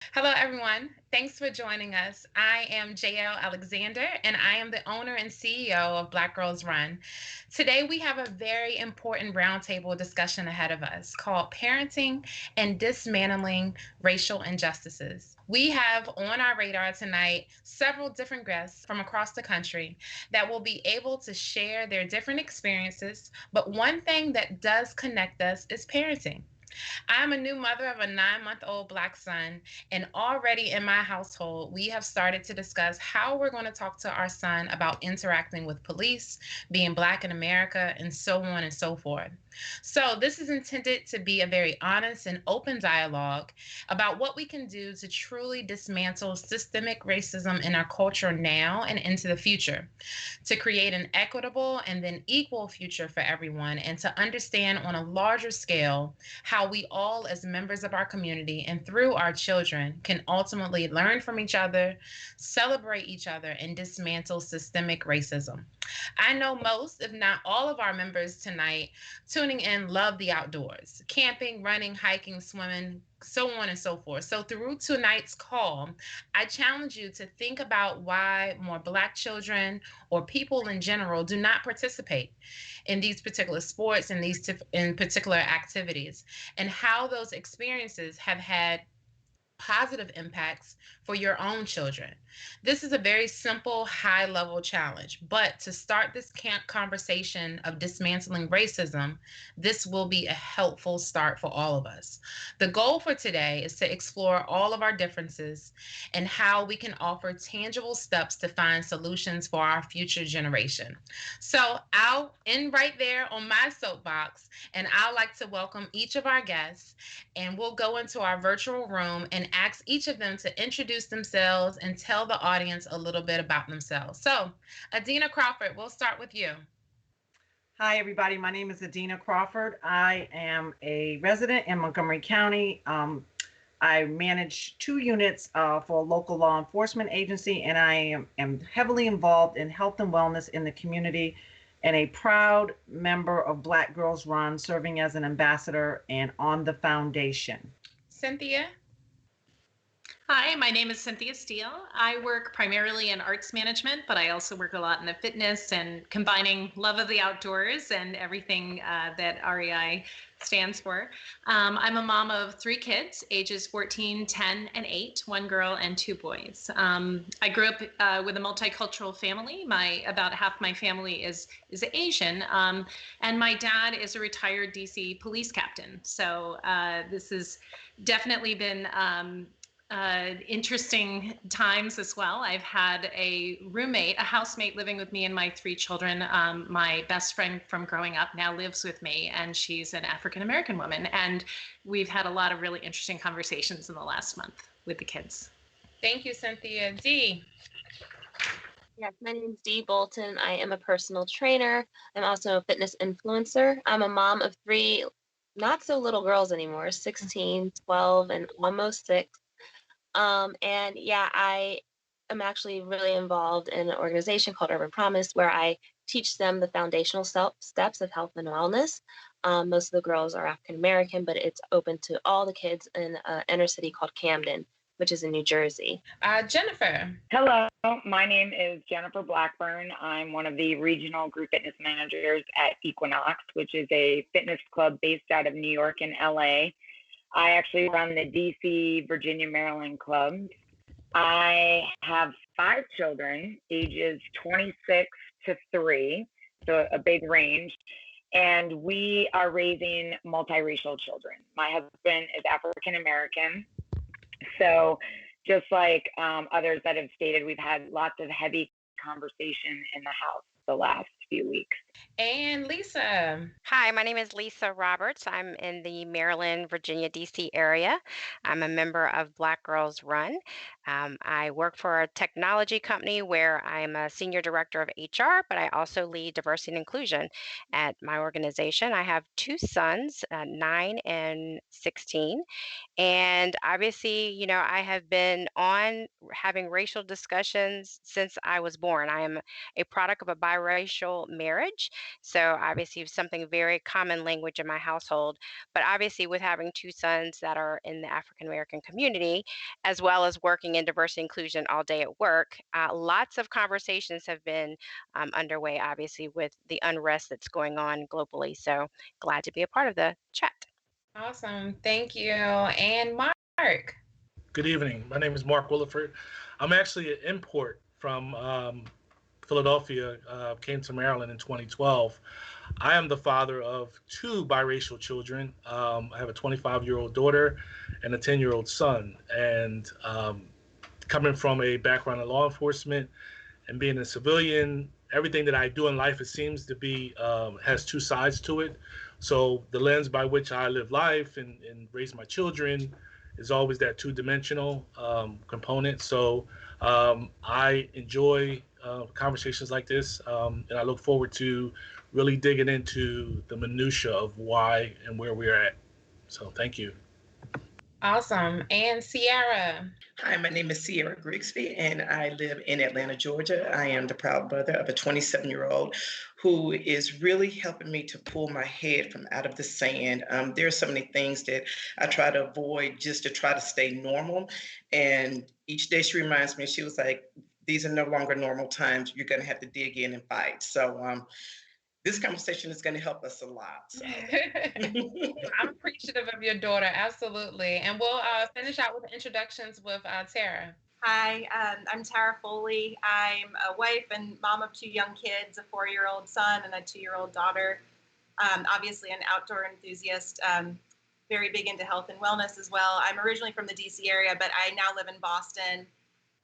Hello, everyone. Thanks for joining us. I am Ell Alexander, and I am the owner and CEO of Black Girls Run. Today, we have a very important roundtable discussion ahead of us called Parenting and Dismantling Racial Injustices. We have on our radar tonight several different guests from across the country that will be able to share their different experiences, but one thing that does connect us is parenting. I'm a new mother of a 9-month-old Black son, and already in my household, we have started to discuss how we're going to talk to our son about interacting with police, being Black in America, and so on and so forth. So, this is intended to be a very honest and open dialogue about what we can do to truly dismantle systemic racism in our culture now and into the future, to create an equitable and then equal future for everyone, and to understand on a larger scale how we all, as members of our community and through our children, can ultimately learn from each other, celebrate each other, and dismantle systemic racism. I know most, if not all, of our members tonight tuning in love the outdoors, camping, running, hiking, swimming, so on and so forth. So, through tonight's call, I challenge you to think about why more Black children or people in general do not participate in these particular sports and in particular activities, and how those experiences have had positive impacts for your own children. This is a very simple, high level challenge, but to start this camp conversation of dismantling racism, this will be a helpful start for all of us. The goal for today is to explore all of our differences and how we can offer tangible steps to find solutions for our future generation. So I'll end right there on my soapbox, and I'd like to welcome each of our guests, and we'll go into our virtual room and ask each of them to introduce themselves and tell the audience a little bit about themselves. So, Adina Crawford, we'll start with you. Hi, everybody. My name is Adina Crawford. I am a resident in Montgomery County. I manage 2 units for a local law enforcement agency, and I am heavily involved in health and wellness in the community and a proud member of Black Girls Run, serving as an ambassador and on the foundation. Cynthia? Hi, my name is Cynthia Steele. I work primarily in arts management, but I also work a lot in the fitness and combining love of the outdoors and everything that REI stands for. I'm a mom of 3 kids, ages 14, 10, and 8, 1 girl and 2 boys. I grew up with a multicultural family. About half my family is Asian, and my dad is a retired DC police captain. So this has definitely been interesting times as well. I've had a housemate living with me and my 3 children. My best friend from growing up now lives with me, and she's an African American woman. And we've had a lot of really interesting conversations in the last month with the kids. Thank you, Cynthia. Dee? Yes, my name is Dee Bolton. I am a personal trainer. I'm also a fitness influencer. I'm a mom of 3 not so little girls anymore, 16, 12, and almost 6. And yeah, I am actually really involved in an organization called Urban Promise, where I teach them the foundational steps of health and wellness. Most of the girls are African American, but it's open to all the kids in an inner city called Camden, which is in New Jersey. Jennifer? Hello, my name is Jennifer Blackburn. I'm one of the regional group fitness managers at Equinox, which is a fitness club based out of New York and LA. I actually run the DC, Virginia, Maryland clubs. I have 5 children, ages 26 to 3, so a big range. And we are raising multiracial children. My husband is African American. So just like others that have stated, we've had lots of heavy conversation in the house the last few weeks. And Lisa? Hi, my name is Lisa Roberts. I'm in the Maryland, Virginia, DC area. I'm a member of Black Girls Run. I work for a technology company where I'm a senior director of HR, but I also lead diversity and inclusion at my organization. I have 2 sons, 9 and 16. And obviously, I have been on having racial discussions since I was born. I am a product of a biracial interracial marriage. So obviously something very common language in my household. But obviously with having two sons that are in the African American community, as well as working in diversity inclusion all day at work, lots of conversations have been underway, obviously, with the unrest that's going on globally. So glad to be a part of the chat. Awesome. Thank you. And Mark. Good evening. My name is Mark Williford. I'm actually an import from Philadelphia, came to Maryland in 2012. I am the father of two biracial children. I have a 25-year-old daughter and a 10-year-old son. And coming from a background in law enforcement and being a civilian, everything that I do in life, it seems to be, has two sides to it. So the lens by which I live life and raise my children is always that two-dimensional component. So I enjoy conversations like this, and I look forward to really digging into the minutia of why and where we're at. So thank you. Awesome. And Sierra. Hi, my name is Sierra Grigsby, and I live in Atlanta, Georgia. I am the proud mother of a 27-year-old who is really helping me to pull my head from out of the sand. There are so many things that I try to avoid just to try to stay normal. And each day she reminds me, she was like, these are no longer normal times. You're going to have to dig in and fight. So this conversation is going to help us a lot. So. I'm appreciative of your daughter, absolutely. And we'll finish out with the introductions with Tara. Hi, I'm Tara Foley. I'm a wife and mom of two young kids, a 4-year-old son and a 2-year-old daughter. Obviously an outdoor enthusiast, very big into health and wellness as well. I'm originally from the DC area, but I now live in Boston.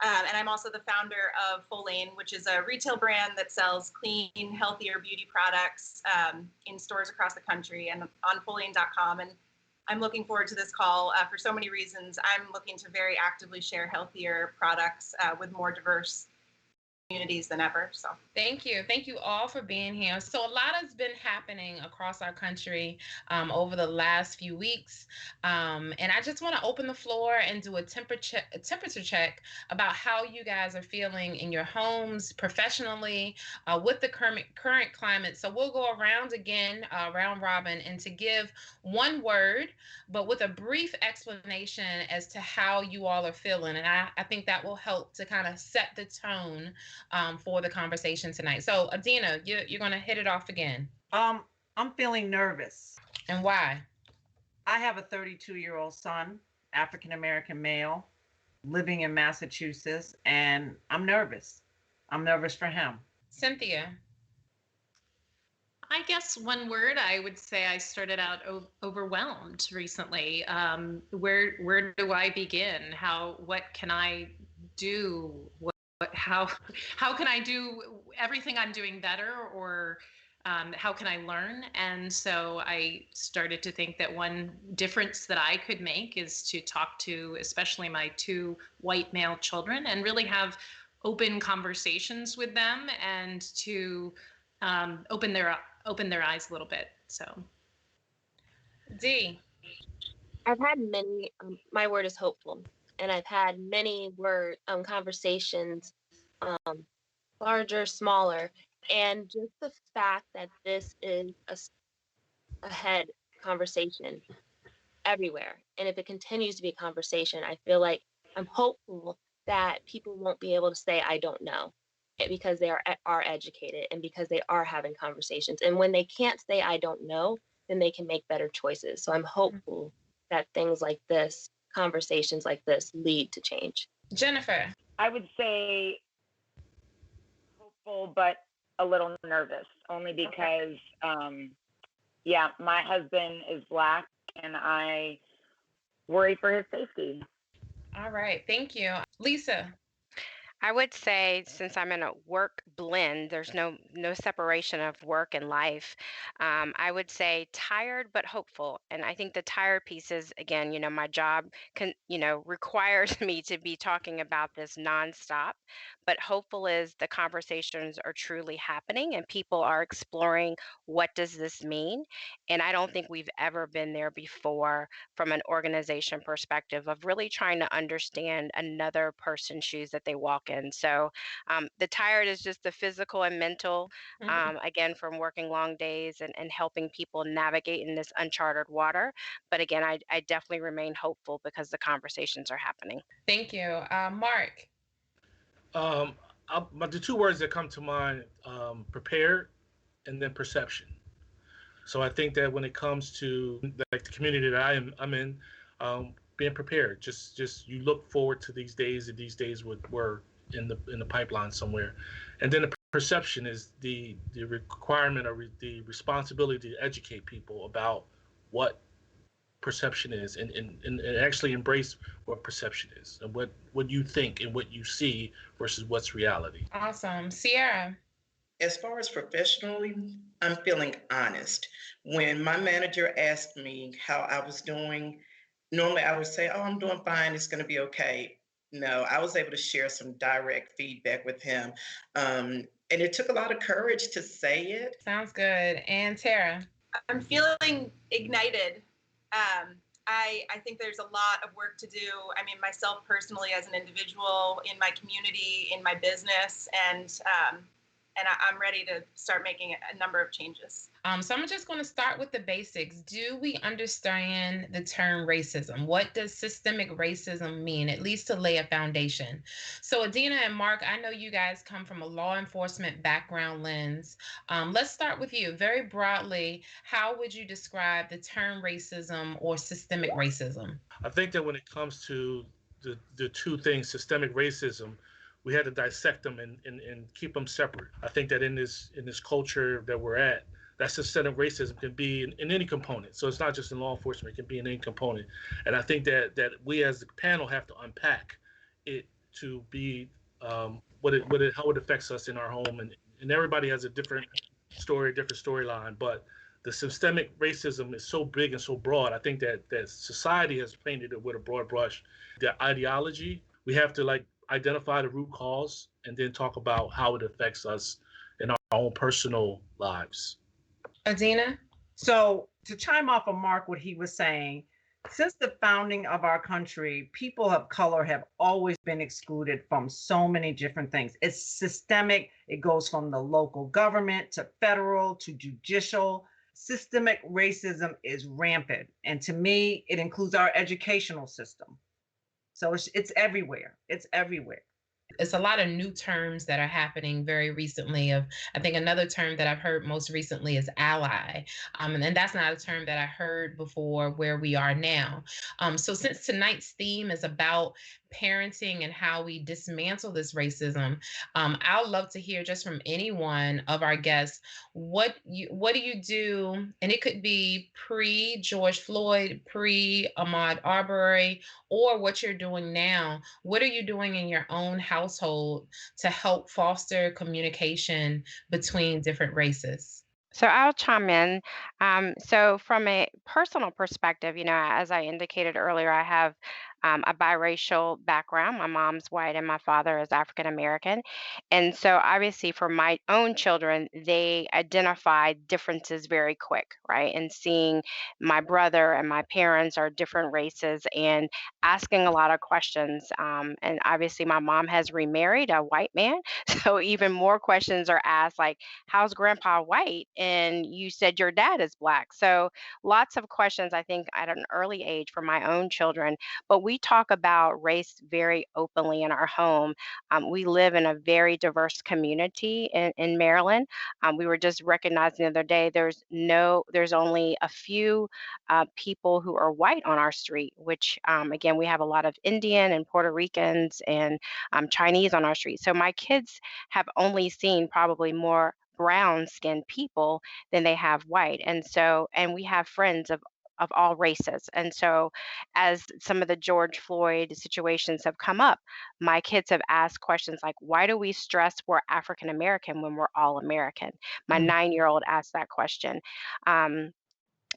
And I'm also the founder of Folane, which is a retail brand that sells clean, healthier beauty products in stores across the country and on Folane.com. And I'm looking forward to this call for so many reasons. I'm looking to very actively share healthier products with more diverse communities than ever. So thank you all for being here. So a lot has been happening across our country over the last few weeks, and I just want to open the floor and do a temperature check about how you guys are feeling in your homes, professionally, with the current climate. So we'll go around again, round robin, and to give one word, but with a brief explanation as to how you all are feeling. And I think that will help to kind of set the tone for the conversation tonight. So Adina, you're going to hit it off again. I'm feeling nervous. And why? I have a 32-year-old son, African American male, living in Massachusetts, and I'm nervous. I'm nervous for him. Cynthia. I guess one word, I would say I started out overwhelmed recently. Where do I begin? What can I do? How can I do everything I'm doing better, or how can I learn? And so I started to think that one difference that I could make is to talk to especially my two white male children and really have open conversations with them and to open their eyes a little bit. So D. I've had many, my word is hopeful, and I've had many conversations, larger, smaller, and just the fact that this is a head conversation everywhere. And if it continues to be a conversation, I feel like I'm hopeful that people won't be able to say, I don't know, because they are educated and because they are having conversations. And when they can't say, I don't know, then they can make better choices. So I'm hopeful that things like this, conversations like this, lead to change. Jennifer. I would say hopeful, but a little nervous, only because, my husband is Black and I worry for his safety. All right. Thank you. Lisa. I would say, since I'm in a work blend, there's no separation of work and life. I would say tired but hopeful, and I think the tired piece is, again, my job requires me to be talking about this nonstop. But hopeful is the conversations are truly happening and people are exploring what does this mean. And I don't think we've ever been there before from an organization perspective of really trying to understand another person's shoes that they walk in And so the tired is just the physical and mental, Mhm. again, from working long days and helping people navigate in this uncharted water. But again, I definitely remain hopeful because the conversations are happening. Thank you. Mark. Um, the two words that come to mind, prepared and then perception. So I think that when it comes to like the community that I'm in, being prepared, just you look forward to these days, and these days were in the pipeline somewhere, and then the perception is the requirement or the responsibility to educate people about what perception is, and actually embrace what perception is, and what you think and what you see versus what's reality. Awesome. Sierra. As far as professionally, I'm feeling honest. When my manager asked me how I was doing, normally I would say, "Oh, I'm doing fine. It's going to be okay." No, I was able to share some direct feedback with him. And it took a lot of courage to say it. Sounds good. And Tara. I'm feeling ignited. I think there's a lot of work to do. I mean, myself personally, as an individual, in my community, in my business, and I'm ready to start making a number of changes. So I'm just going to start with the basics. Do we understand the term racism? What does systemic racism mean, at least to lay a foundation? So, Adina and Mark, I know you guys come from a law enforcement background lens. Let's start with you. Very broadly, how would you describe the term racism or systemic racism? I think that when it comes to the two things, systemic racism, we had to dissect them and keep them separate. I think that in this culture that we're at, that systemic racism can be in any component. So it's not just in law enforcement; it can be in any component. And I think that we as the panel have to unpack it to be how it affects us in our home, and everybody has a different story, different storyline, but the systemic racism is so big and so broad. I think that society has painted it with a broad brush. The ideology, we have to like identify the root cause and then talk about how it affects us in our own personal lives. Adina? So to chime off of Mark, what he was saying, since the founding of our country, people of color have always been excluded from so many different things. It's systemic. It goes from the local government to federal to judicial. Systemic racism is rampant. And to me, it includes our educational system. So it's everywhere. It's everywhere. It's a lot of new terms that are happening very recently. Of I think another term that I've heard most recently is ally, and that's not a term that I heard before where we are now. So since tonight's theme is about parenting and how we dismantle this racism, I'd love to hear just from anyone of our guests what do you do, and it could be pre George Floyd, pre Ahmaud Arbery, or what you're doing now. What are you doing in your own household to help foster communication between different races? So I'll chime in. So from a personal perspective, as I indicated earlier, I have a biracial background. My mom's white and my father is African American. And so obviously for my own children, they identify differences very quick, right? And seeing my brother and my parents are different races and asking a lot of questions. And obviously my mom has remarried a white man. So even more questions are asked like, how's grandpa white? And you said your dad is black. So lots of questions, I think, at an early age for my own children. But we talk about race very openly in our home. We live in a very diverse community in Maryland. We were just recognizing the other day there's only a few people who are white on our street, which again, we have a lot of Indian and Puerto Ricans and Chinese on our street. So my kids have only seen probably more brown skinned people than they have white. And we have friends of all races. And so as some of the George Floyd situations have come up, my kids have asked questions like, why do we stress we're African American when we're all American? My Mm. 9-year-old asked that question.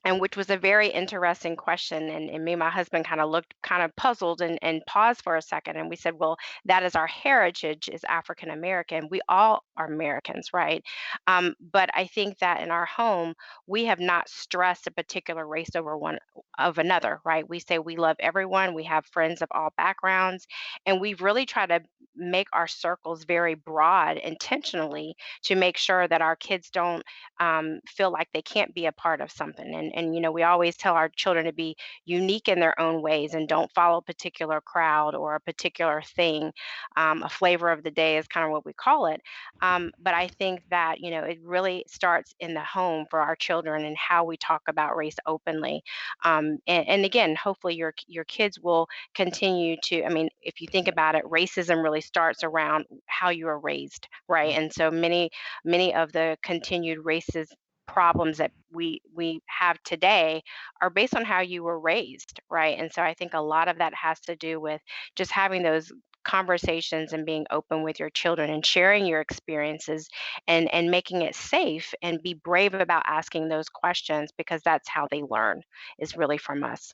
And which was a very interesting question. And me and my husband kind of looked kind of puzzled and paused for a second. And we said, well, that is our heritage is African American. We all are Americans, right? But I think that in our home, we have not stressed a particular race over one of another, right? We say we love everyone. We have friends of all backgrounds. And we've really tried to make our circles very broad intentionally to make sure that our kids don't feel like they can't be a part of something. And we always tell our children to be unique in their own ways and don't follow a particular crowd or a particular thing. A flavor of the day is kind of what we call it. But I think that, it really starts in the home for our children and how we talk about race openly. And again, hopefully your kids will continue to, I mean, if you think about it, racism really starts around how you are raised, right? And so many of the continued racist problems that we have today are based on how you were raised, right? And so I think a lot of that has to do with just having those conversations and being open with your children and sharing your experiences and making it safe and be brave about asking those questions because that's how they learn is really from us.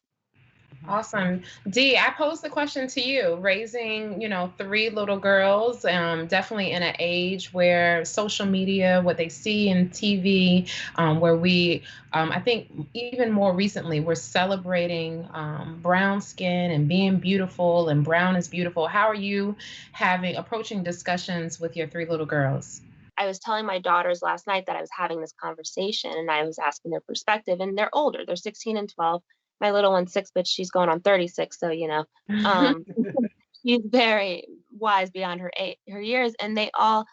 Awesome. Dee, I posed the question to you. Raising, three little girls, definitely in an age where social media, what they see in TV, where I think even more recently, we're celebrating brown skin and being beautiful, and brown is beautiful. How are you approaching discussions with your three little girls? I was telling my daughters last night that I was having this conversation and I was asking their perspective, and they're older. They're 16 and 12. My little one's 6, but she's going on 36. So, she's very wise beyond her years. And they all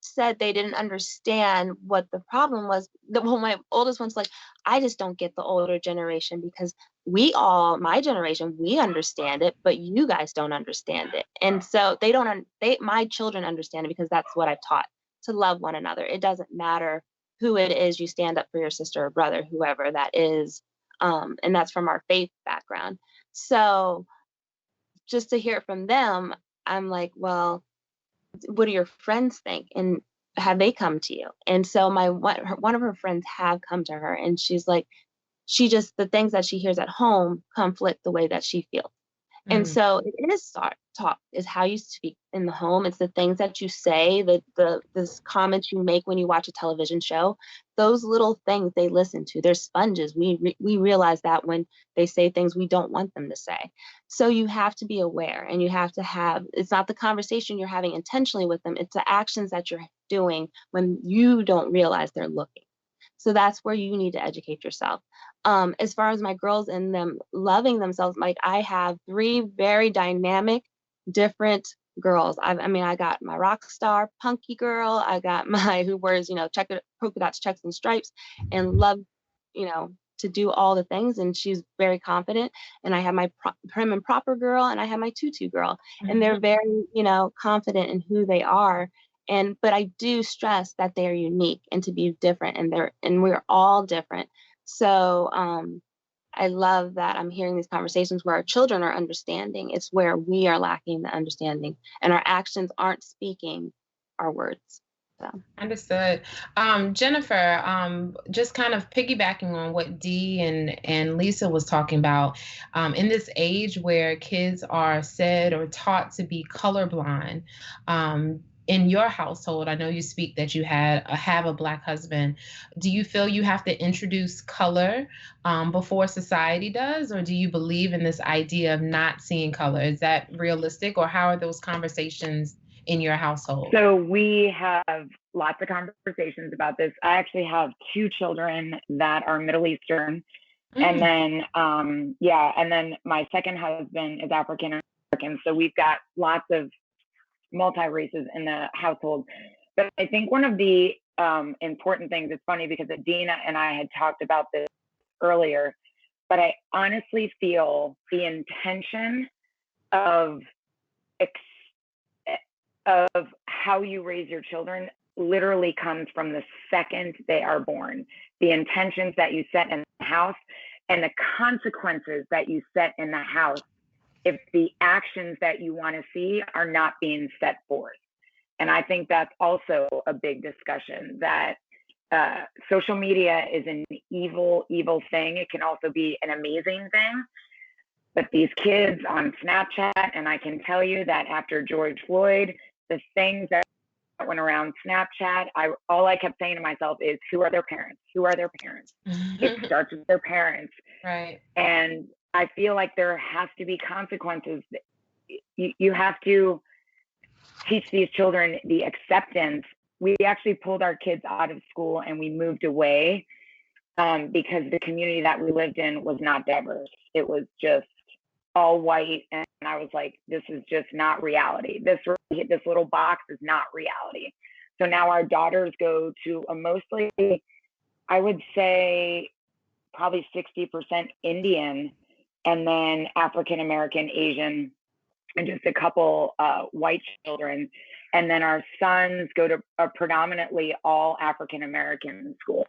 said they didn't understand what the problem was. Well, my oldest one's like, I just don't get the older generation because my generation, we understand it, but you guys don't understand it. And so my children understand it because that's what I've taught, to love one another. It doesn't matter who it is, you stand up for your sister or brother, whoever that is. And that's from our faith background. So just to hear it from them, I'm like, well, what do your friends think? And have they come to you? And so one of her friends have come to her, and she's like, the things that she hears at home conflict the way that she feels. And so it is talk is how you speak in the home. It's the things that you say, this comments you make when you watch a television show. Those little things they listen to. They're sponges. We realize that when they say things we don't want them to say. So you have to be aware, and you have to it's not the conversation you're having intentionally with them. It's the actions that you're doing when you don't realize they're looking. So that's where you need to educate yourself. As far as my girls and them loving themselves, like I have 3 very dynamic, different girls. I got my rock star punky girl. I got my who wears, polka dots, checks, and stripes, and love, to do all the things. And she's very confident. And I have my prim and proper girl, and I have my tutu girl, and they're very, confident in who they are. But I do stress that they are unique and to be different, and we're all different. So I love that I'm hearing these conversations where our children are understanding. It's where we are lacking the understanding, and our actions aren't speaking our words. So. Understood. Jennifer, just kind of piggybacking on what Dee and Lisa was talking about, in this age where kids are said or taught to be colorblind, in your household, I know you speak that you have a Black husband. Do you feel you have to introduce color before society does, or do you believe in this idea of not seeing color? Is that realistic, or how are those conversations in your household? So we have lots of conversations about this. I actually have 2 children that are Middle Eastern. And then, and then my second husband is African American. So we've got lots of multi-races in the household. But I think one of the important things, it's funny because Adina and I had talked about this earlier, but I honestly feel the intention of how you raise your children literally comes from the second they are born. The intentions that you set in the house and the consequences that you set in the house if the actions that you want to see are not being set forth. And I think that's also a big discussion, that social media is an evil, evil thing. It can also be an amazing thing. But these kids on Snapchat, and I can tell you that after George Floyd, the things that went around Snapchat, all I kept saying to myself is, who are their parents? Who are their parents? It starts with their parents. Right. And I feel like there has to be consequences. You have to teach these children the acceptance. We actually pulled our kids out of school and we moved away because the community that we lived in was not diverse. It was just all white, and I was like, this is just not reality. This little box is not reality. So now our daughters go to a mostly, I would say, probably 60% Indian, and then African American, Asian, and just a couple white children. And then our sons go to a predominantly all African American school.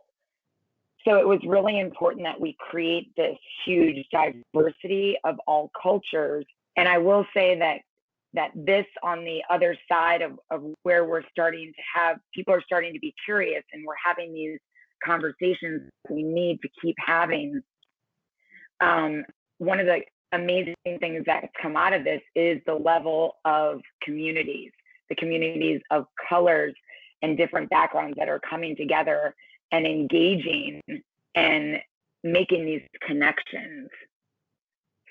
So it was really important that we create this huge diversity of all cultures. And I will say that this, on the other side of where we're starting to have, people are starting to be curious, and we're having these conversations we need to keep having. One of the amazing things that's come out of this is the level of communities, the communities of colors and different backgrounds that are coming together and engaging and making these connections.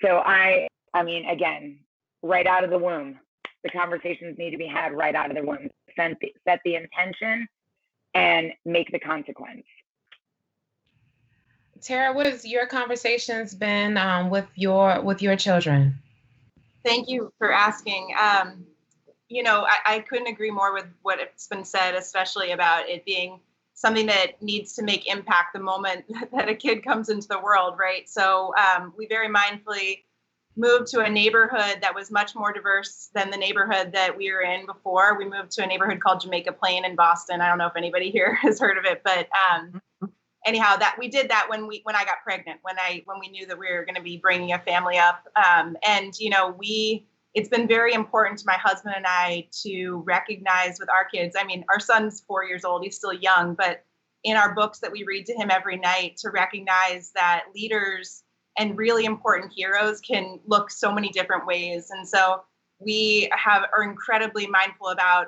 So I mean, again, right out of the womb, the conversations need to be had right out of the womb. Set the intention and make the consequence. Tara, what has your conversations been with your children? Thank you for asking. You know, I couldn't agree more with what it's been said, especially about it being something that needs to make impact the moment that a kid comes into the world, right? So we very mindfully moved to a neighborhood that was much more diverse than the neighborhood that we were in before. We moved to a neighborhood called Jamaica Plain in Boston. I don't know if anybody here has heard of it, but anyhow, that we did that when I got pregnant, when we knew that we were going to be bringing a family up, and you know, it's been very important to my husband and I to recognize with our kids. I mean, our son's 4 years old; he's still young, but in our books that we read to him every night, to recognize that leaders and really important heroes can look so many different ways. And so we are incredibly mindful about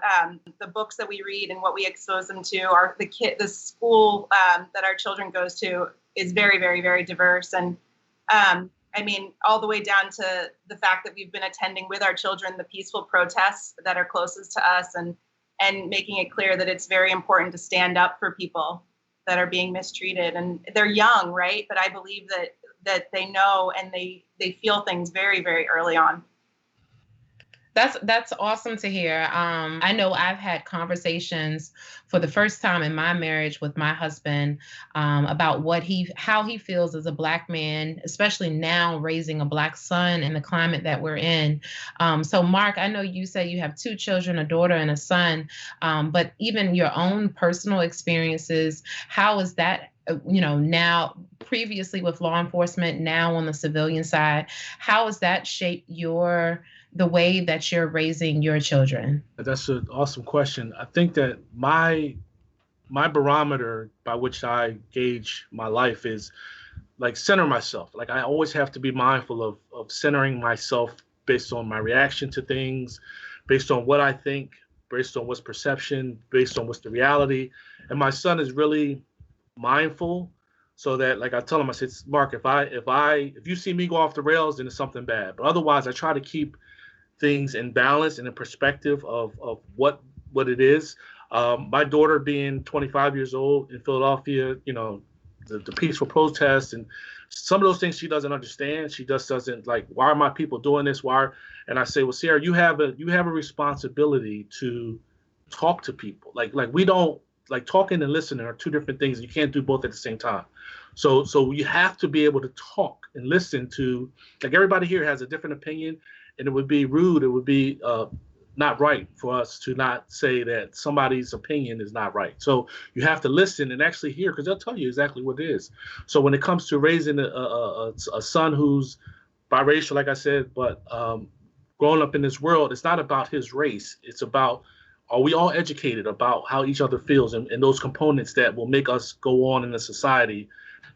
the books that we read and what we expose them to. The school that our children goes to is very, very, very diverse. And I mean, all the way down to the fact that we've been attending with our children the peaceful protests that are closest to us, and making it clear that it's very important to stand up for people that are being mistreated. And they're young, right? But I believe that they know and they feel things very, very early on. That's awesome to hear. I know I've had conversations for the first time in my marriage with my husband about how he feels as a Black man, especially now raising a Black son in the climate that we're in. So Mark, I know you said you have 2 children, a daughter and a son, but even your own personal experiences, how is that, you know, now previously with law enforcement, now on the civilian side, how has that shaped the way that you're raising your children? That's an awesome question. I think that my barometer by which I gauge my life is like center myself. Like I always have to be mindful of centering myself based on my reaction to things, based on what I think, based on what's perception, based on what's the reality. And my son is really mindful, so that, like I tell him, I said, Mark, if you see me go off the rails, then it's something bad. But otherwise, I try to keep things in balance and in perspective of what it is. My daughter being 25 years old in Philadelphia, you know, the peaceful protest and some of those things she doesn't understand. She just doesn't like, why are my people doing this? And I say, well, Sarah, you have a responsibility to talk to people. Like we don't, like, talking and listening are 2 different things. You can't do both at the same time. So you have to be able to talk and listen to, like, everybody here has a different opinion. And it would be rude, it would be not right for us to not say that somebody's opinion is not right. So you have to listen and actually hear, because they'll tell you exactly what it is. So when it comes to raising a son who's biracial, like I said, but growing up in this world, it's not about his race. It's about, are we all educated about how each other feels and those components that will make us go on in the society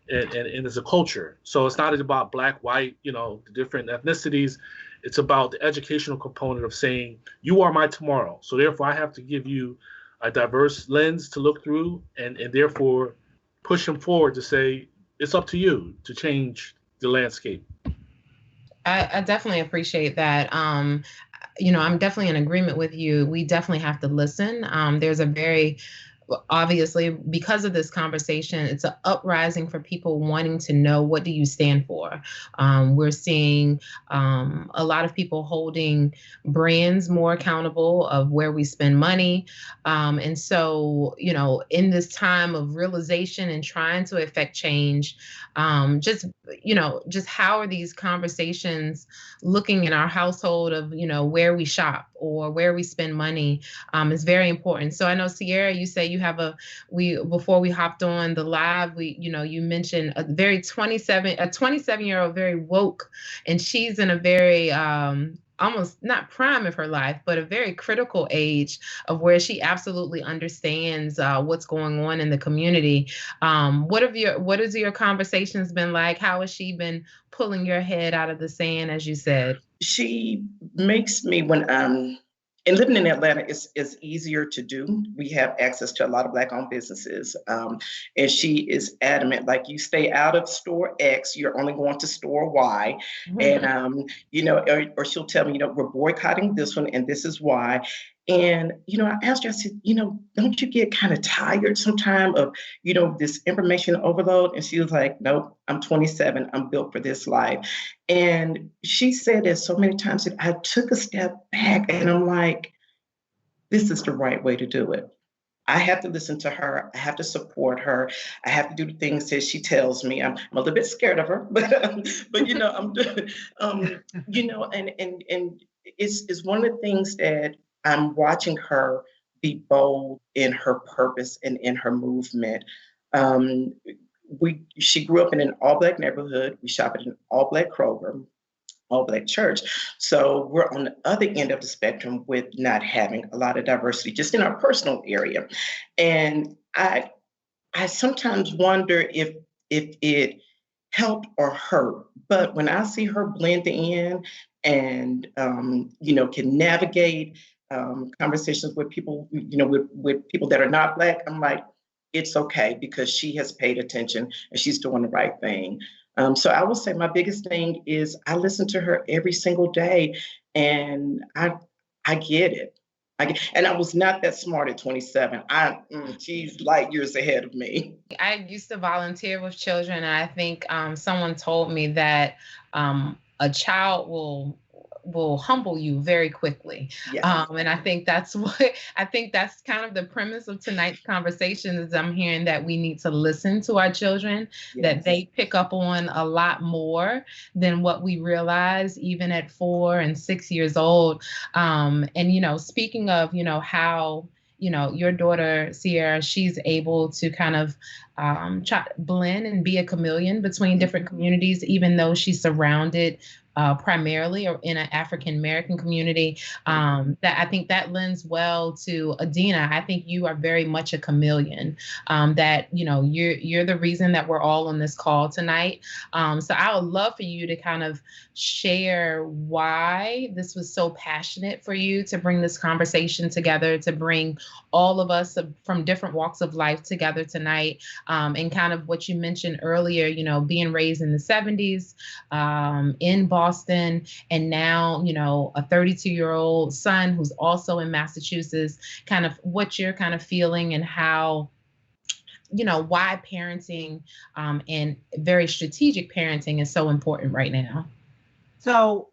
and as a culture. So it's not about Black, white, you know, the different ethnicities. It's about the educational component of saying, you are my tomorrow. So therefore, I have to give you a diverse lens to look through and therefore push them forward to say, it's up to you to change the landscape. I definitely appreciate that. I'm definitely in agreement with you. We definitely have to listen. There's a very obviously, because of this conversation, it's an uprising for people wanting to know, what do you stand for. We're seeing a lot of people holding brands more accountable of where we spend money. And so, in this time of realization and trying to affect change, just how are these conversations looking in our household of, where we shop or where we spend money, is very important. So I know, Sierra, you say you have before we hopped on the live, you mentioned a 27-year-old, very woke, and she's in a very, almost not prime of her life, but a very critical age of where she absolutely understands what's going on in the community. What has your conversations been like? How has she been pulling your head out of the sand, as you said? She makes me, and living in Atlanta is easier to do. We have access to a lot of Black-owned businesses. And she is adamant, like, you stay out of store X, you're only going to store Y. Mm-hmm. And, or she'll tell me, we're boycotting this one and this is why. And, I asked her, I said, don't you get kind of tired sometime of, this information overload? And she was like, nope, I'm 27. I'm built for this life. And she said it so many times that I took a step back and I'm like, this is the right way to do it. I have to listen to her. I have to support her. I have to do the things that she tells me. I'm a little bit scared of her, but I'm doing, and it's one of the things that I'm watching her be bold in her purpose and in her movement. She grew up in an all-Black neighborhood. We shop at an all-Black Kroger, all-Black church. So we're on the other end of the spectrum with not having a lot of diversity, just in our personal area. And I sometimes wonder if it helped or hurt. But when I see her blend in and can navigate conversations with people, with people that are not Black, I'm like, it's okay, because she has paid attention and she's doing the right thing. So I would say my biggest thing is I listen to her every single day, and I get it. And I was not that smart at 27. She's light years ahead of me. I used to volunteer with children, and I think someone told me that a child will humble you very quickly. Yes. And I think that's kind of the premise of tonight's conversation, is I'm hearing that we need to listen to our children, yes, that they pick up on a lot more than what we realize, even at 4 and 6 years old. And, speaking of, how, your daughter, Sierra, she's able to kind of try to blend and be a chameleon between different communities, even though she's surrounded primarily or in an African American community. That I think that lends well to Adina. I think you are very much a chameleon. That you're the reason that we're all on this call tonight. So I would love for you to kind of share why this was so passionate for you to bring this conversation together, to bring all of us from different walks of life together tonight, and kind of what you mentioned earlier, being raised in the 70s in Boston, and now, a 32-year-old son who's also in Massachusetts, kind of what you're kind of feeling and how, why parenting and very strategic parenting is so important right now. So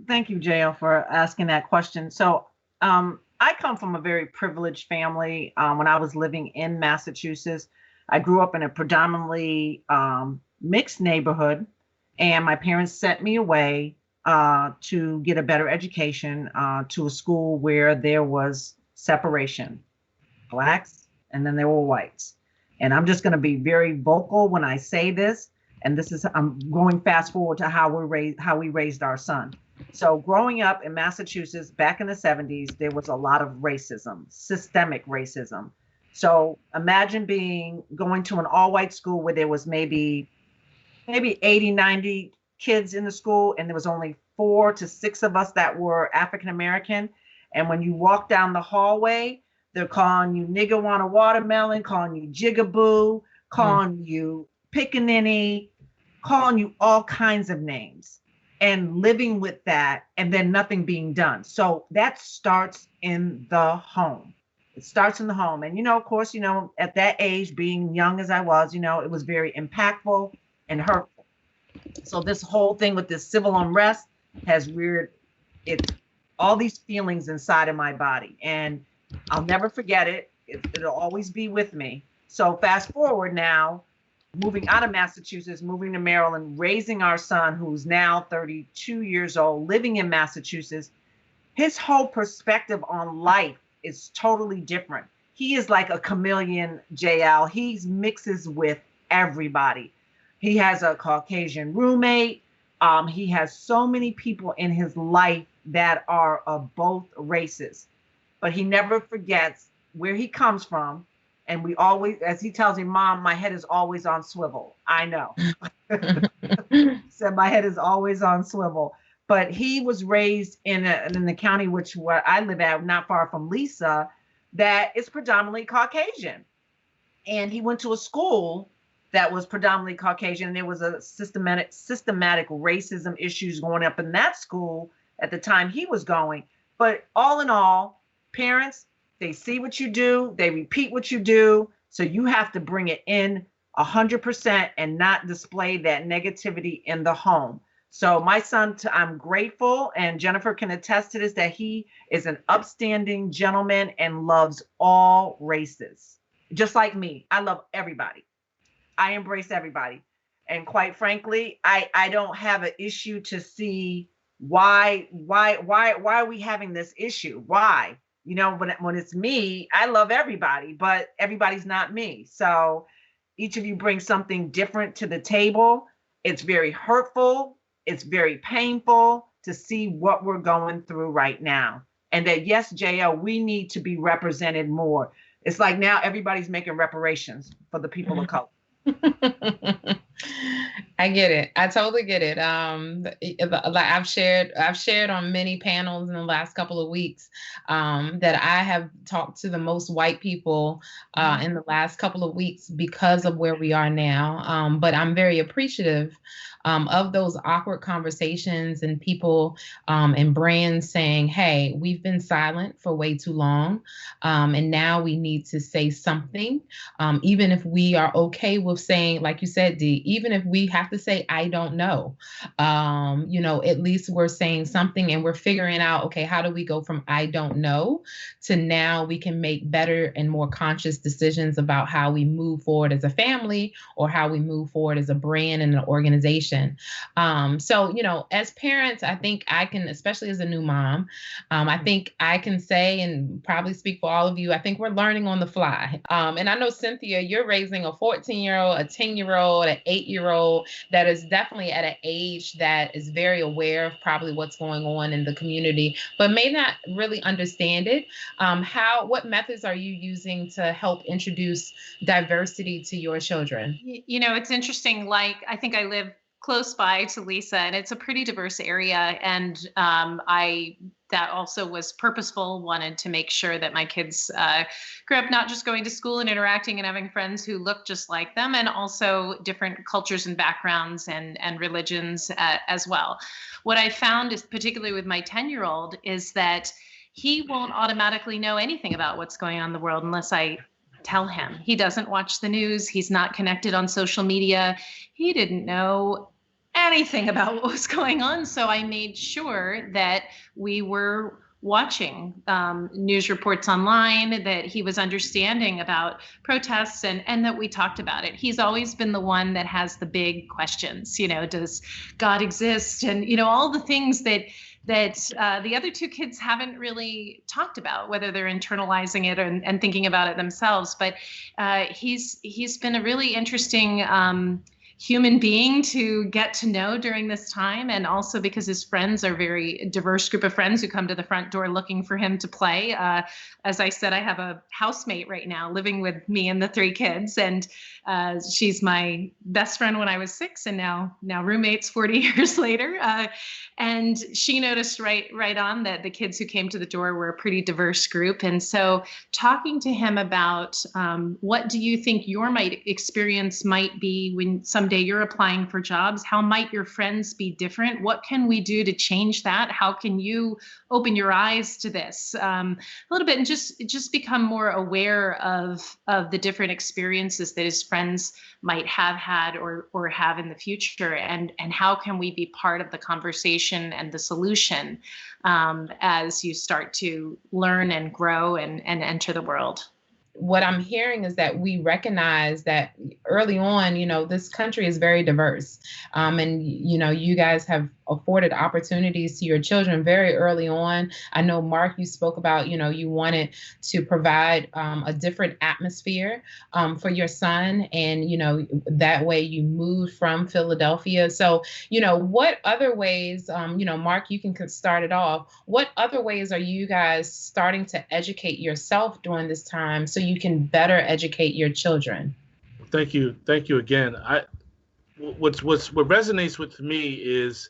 thank you, JL, for asking that question. So I come from a very privileged family. When I was living in Massachusetts, I grew up in a predominantly mixed neighborhood, and my parents sent me away to get a better education to a school where there was separation, Blacks, and then there were whites. And I'm just going to be very vocal when I say this. And I'm going fast forward to how we raised our son. So growing up in Massachusetts back in the 70s, there was a lot of racism, systemic racism. So imagine going to an all-white school where there was maybe 80, 90 kids in the school, and there was only 4 to 6 of us that were African American. And when you walk down the hallway, they're calling you nigger want a watermelon, calling you jigaboo, calling you pickaninny, calling you all kinds of names. and living with that and then nothing being done. So that starts in the home. It starts in the home. And, of course, at that age, being young as I was, it was very impactful and hurtful. So this whole thing with this civil unrest has reared all these feelings inside of my body. And I'll never forget it. It'll always be with me. So fast forward now, moving out of Massachusetts, moving to Maryland, raising our son, who's now 32 years old, living in Massachusetts. His whole perspective on life is totally different. He is like a chameleon, JL. He mixes with everybody. He has a Caucasian roommate. He has so many people in his life that are of both races, but he never forgets where he comes from. And we always, as he tells me, Mom, my head is always on swivel. I know. He said, my head is always on swivel. But he was raised in the county where I live at, not far from Lisa, that is predominantly Caucasian. And he went to a school that was predominantly Caucasian. And there was a systematic racism issues going up in that school at the time he was going. But all in all, parents, they see what you do, they repeat what you do. So you have to bring it in 100% and not display that negativity in the home. So my son, I'm grateful, and Jennifer can attest to this, that he is an upstanding gentleman and loves all races. Just like me, I love everybody. I embrace everybody. And quite frankly, I don't have an issue to see why are we having this issue? Why? When it's me, I love everybody, but everybody's not me. So each of you brings something different to the table. It's very hurtful. It's very painful to see what we're going through right now. And that, yes, JL, we need to be represented more. It's like now everybody's making reparations for the people of color. I get it. I totally get it. Like I've shared on many panels in the last couple of weeks that I have talked to the most white people in the last couple of weeks because of where we are now. But I'm very appreciative of those awkward conversations and people and brands saying, hey, we've been silent for way too long. And now we need to say something, even if we are okay with saying, like you said, Dee, even if we have to say, I don't know, at least we're saying something and we're figuring out, okay, how do we go from I don't know to now we can make better and more conscious decisions about how we move forward as a family or how we move forward as a brand and an organization. So, as parents, I think I can, especially as a new mom, I think I can say and probably speak for all of you, I think we're learning on the fly. And I know, Cynthia, you're raising a 14-year-old, a 10-year-old, an 8-year-old that is definitely at an age that is very aware of probably what's going on in the community, but may not really understand it. What methods are you using to help introduce diversity to your children? It's interesting. Like, I think I live close by to Lisa, and it's a pretty diverse area. And that also was purposeful, wanted to make sure that my kids grew up not just going to school and interacting and having friends who looked just like them, and also different cultures and backgrounds and religions as well. What I found is, particularly with my 10-year-old, is that he won't automatically know anything about what's going on in the world unless I tell him. He doesn't watch the news. He's not connected on social media. He didn't know anything about what was going on. So I made sure that we were watching news reports online, that he was understanding about protests, and that we talked about it. He's always been the one that has the big questions, does God exist? And, all the things that the other two kids haven't really talked about, whether they're internalizing it and thinking about it themselves. But he's been a really interesting human being to get to know during this time, and also because his friends are a very diverse group of friends who come to the front door looking for him to play. As I said, I have a housemate right now living with me and the 3 kids, and she's my best friend when I was 6, and now roommates 40 years later. And she noticed right on that the kids who came to the door were a pretty diverse group. And so talking to him about what do you think your experience might be when some someday you're applying for jobs, how might your friends be different? What can we do to change that? How can you open your eyes to this a little bit, and just become more aware of the different experiences that his friends might have had or have in the future, and how can we be part of the conversation and the solution as you start to learn and grow and enter the world. What I'm hearing is that we recognize that early on, this country is very diverse. And, you guys have afforded opportunities to your children very early on. I know, Mark, you spoke about, you wanted to provide a different atmosphere for your son. And, that way you moved from Philadelphia. So, what other ways, Mark, you can start it off. What other ways are you guys starting to educate yourself during this time so you can better educate your children? Thank you again. What resonates with me is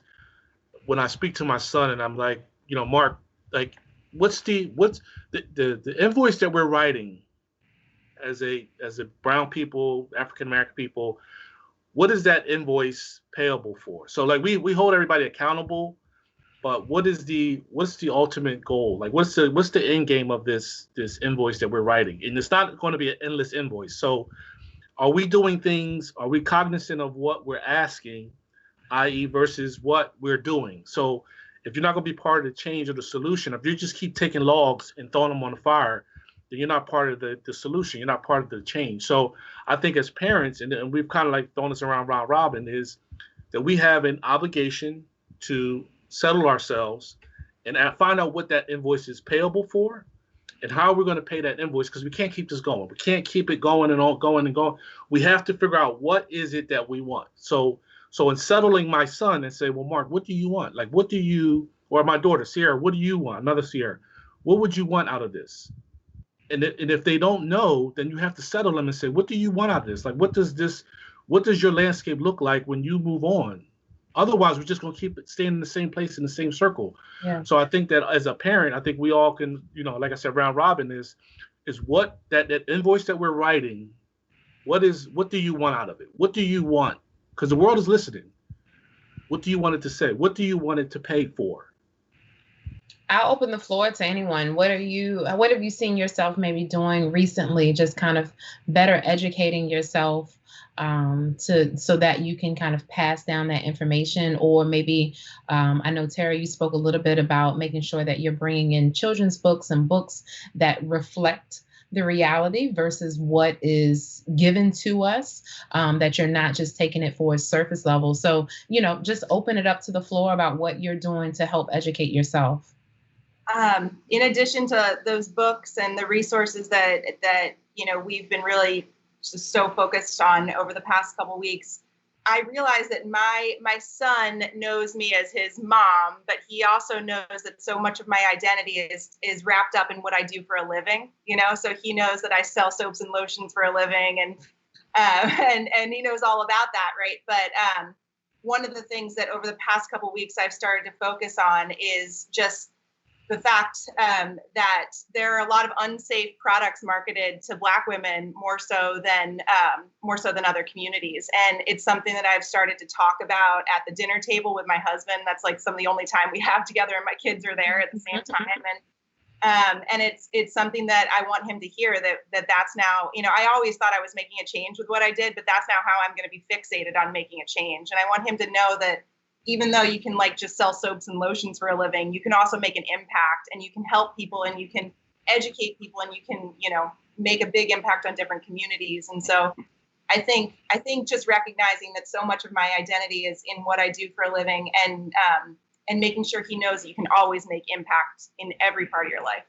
when I speak to my son and I'm like, Mark, like, what's the invoice that we're writing as a brown people, African American people? What is that invoice payable for? So like we hold everybody accountable, but what's the ultimate goal? Like what's the end game of this invoice that we're writing? And it's not going to be an endless invoice. So are we doing things? Are we cognizant of what we're asking, i.e. versus what we're doing? So if you're not going to be part of the change or the solution, if you just keep taking logs and throwing them on the fire, then you're not part of the solution. You're not part of the change. So I think as parents, and we've kind of like thrown this around round robin, is that we have an obligation to settle ourselves and find out what that invoice is payable for and how we're going to pay that invoice, because we can't keep this going. We can't keep it going and all going and going. We have to figure out what is it that we want. So in settling my son and say, well, Mark, what do you want? Like, what do you, or my daughter, Sierra, what do you want? Another Sierra, what would you want out of this? And if they don't know, then you have to settle them and say, what do you want out of this? Like, what does your landscape look like when you move on? Otherwise, we're just going to keep it staying in the same place in the same circle. Yeah. So I think that as a parent, I think we all can, like I said, round robin is what that invoice that we're writing, what do you want out of it? What do you want? Because the world is listening. What do you want it to say? What do you want it to pay for? I'll open the floor to anyone. What have you seen yourself maybe doing recently, just kind of better educating yourself so that you can kind of pass down that information? Or maybe, I know, Terry, you spoke a little bit about making sure that you're bringing in children's books and books that reflect the reality versus what is given to us, that you're not just taking it for a surface level. So, just open it up to the floor about what you're doing to help educate yourself. In addition to those books and the resources that we've been really just so focused on over the past couple weeks, I realized that my son knows me as his mom, but he also knows that so much of my identity is wrapped up in what I do for a living. So he knows that I sell soaps and lotions for a living, and he knows all about that, right? But one of the things that over the past couple weeks I've started to focus on is just the fact that there are a lot of unsafe products marketed to Black women more so than other communities, and it's something that I've started to talk about at the dinner table with my husband. That's like some of the only time we have together, and my kids are there at the same time, and it's something that I want him to hear that's now. I always thought I was making a change with what I did, but that's now how I'm going to be fixated on making a change, and I want him to know that even though you can just sell soaps and lotions for a living, you can also make an impact, and you can help people, and you can educate people, and you can, make a big impact on different communities. And so I think just recognizing that so much of my identity is in what I do for a living, and making sure he knows that you can always make impact in every part of your life.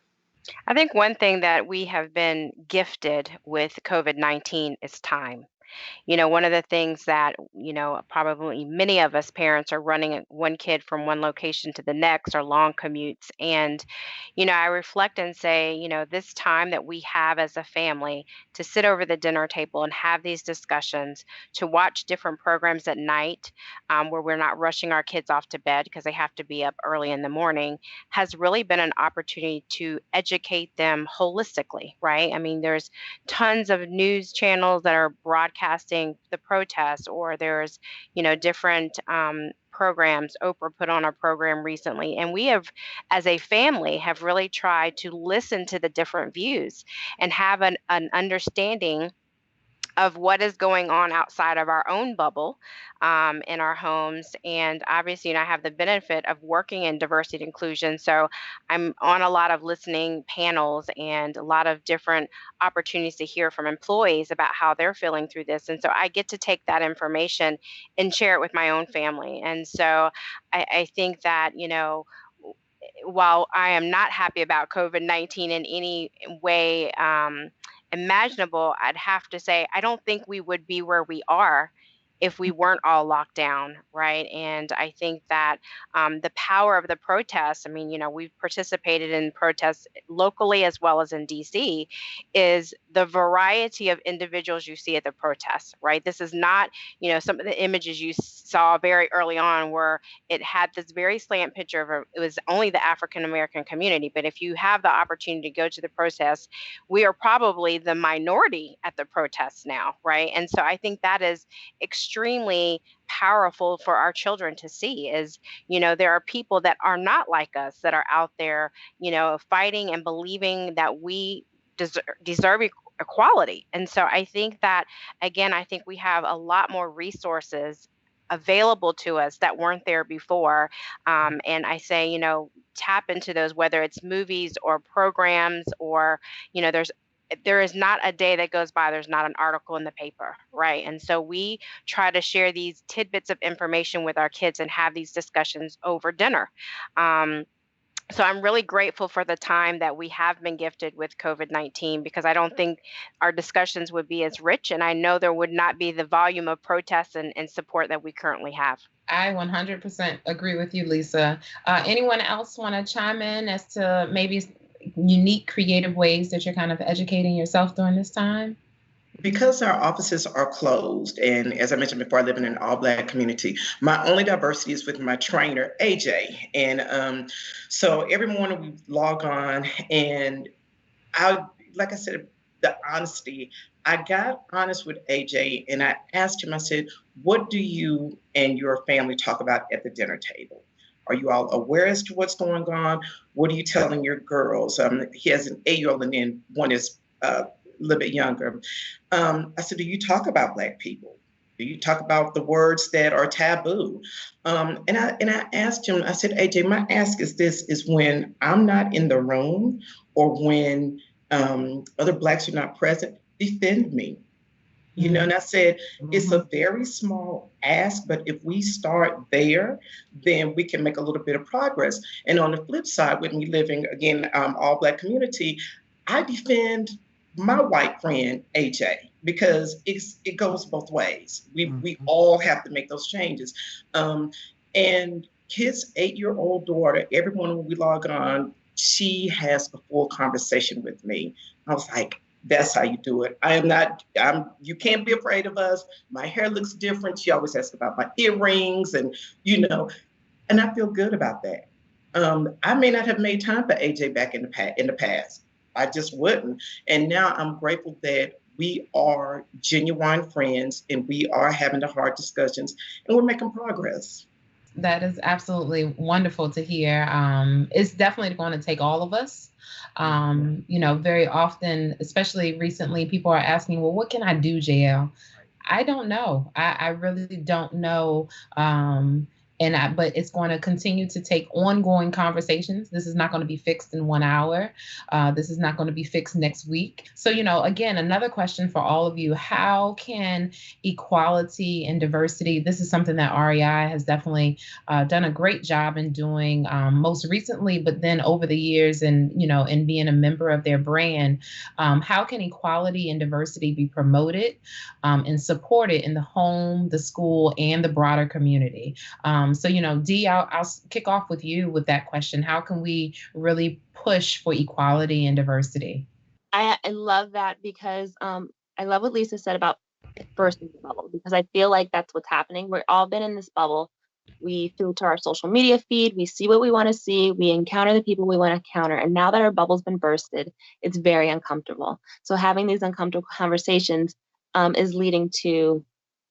I think one thing that we have been gifted with COVID-19 is time. One of the things that, probably many of us parents are running one kid from one location to the next, or long commutes. And, I reflect and say, this time that we have as a family to sit over the dinner table and have these discussions, to watch different programs at night, where we're not rushing our kids off to bed because they have to be up early in the morning, has really been an opportunity to educate them holistically, right? I mean, there's tons of news channels that are broadcasting broadcasting the protests, or there's, different programs. Oprah put on a program recently, and we have, as a family, have really tried to listen to the different views and have an understanding of what is going on outside of our own bubble, in our homes. And obviously, I have the benefit of working in diversity and inclusion. So I'm on a lot of listening panels and a lot of different opportunities to hear from employees about how they're feeling through this. And so I get to take that information and share it with my own family. And so I think that, while I am not happy about COVID-19 in any way imaginable, I'd have to say I don't think we would be where we are if we weren't all locked down, right? And I think that the power of the protests, I mean, we've participated in protests locally as well as in DC, is the variety of individuals you see at the protests, right? This is not, some of the images you saw very early on where it had this very slant picture of it was only the African American community. But if you have the opportunity to go to the protests, we are probably the minority at the protests now, right? And so I think that is extremely powerful for our children to see is, there are people that are not like us that are out there, fighting and believing that we deserve equality. And so I think that, again, I think we have a lot more resources available to us that weren't there before. And I say, tap into those, whether it's movies or programs or, there is not a day that goes by there's not an article in the paper, right? And so we try to share these tidbits of information with our kids and have these discussions over dinner. So I'm really grateful for the time that we have been gifted with COVID-19, because I don't think our discussions would be as rich, and I know there would not be the volume of protests and support that we currently have. I 100% agree with you, Lisa. Anyone else want to chime in as to maybe unique creative ways that you're kind of educating yourself during this time? Because our offices are closed, and as I mentioned before, I live in an all-Black community, my only diversity is with my trainer, AJ. And so every morning we log on, and like I said, the honesty, I got honest with AJ, and I asked him, I said, what do you and your family talk about at the dinner table? Are you all aware as to what's going on? What are you telling your girls? He has an 8-year-old, and then one is a little bit younger. I said, do you talk about Black people? Do you talk about the words that are taboo? And I asked him, I said, AJ, my ask is this, is when I'm not in the room or when other Blacks are not present, defend me. And I said, it's a very small ask, but if we start there, then we can make a little bit of progress. And on the flip side, with me living, again, all Black community, I defend my white friend, AJ, because it goes both ways. We all have to make those changes. And his 8-year-old daughter, every morning when we log on, she has a full conversation with me. I was like, that's how you do it. You can't be afraid of us. My hair looks different. She always asks about my earrings and I feel good about that. I may not have made time for AJ back in the past. I just wouldn't. And now I'm grateful that we are genuine friends and we are having the hard discussions and we're making progress. That is absolutely wonderful to hear. It's definitely going to take all of us. Very often, especially recently, people are asking, well, what can I do, JL? I don't know. I really don't know. But it's going to continue to take ongoing conversations. This is not going to be fixed in 1 hour. This is not going to be fixed next week. So, again, another question for all of you, how can equality and diversity, this is something that REI has definitely done a great job in doing most recently, but then over the years and being a member of their brand, how can equality and diversity be promoted and supported in the home, the school, and the broader community? So, Dee, I'll kick off with you with that question. How can we really push for equality and diversity? I love that because I love what Lisa said about bursting the bubble, because I feel like that's what's happening. We've all been in this bubble. We filter our social media feed. We see what we want to see. We encounter the people we want to encounter. And now that our bubble's been bursted, it's very uncomfortable. So having these uncomfortable conversations is leading to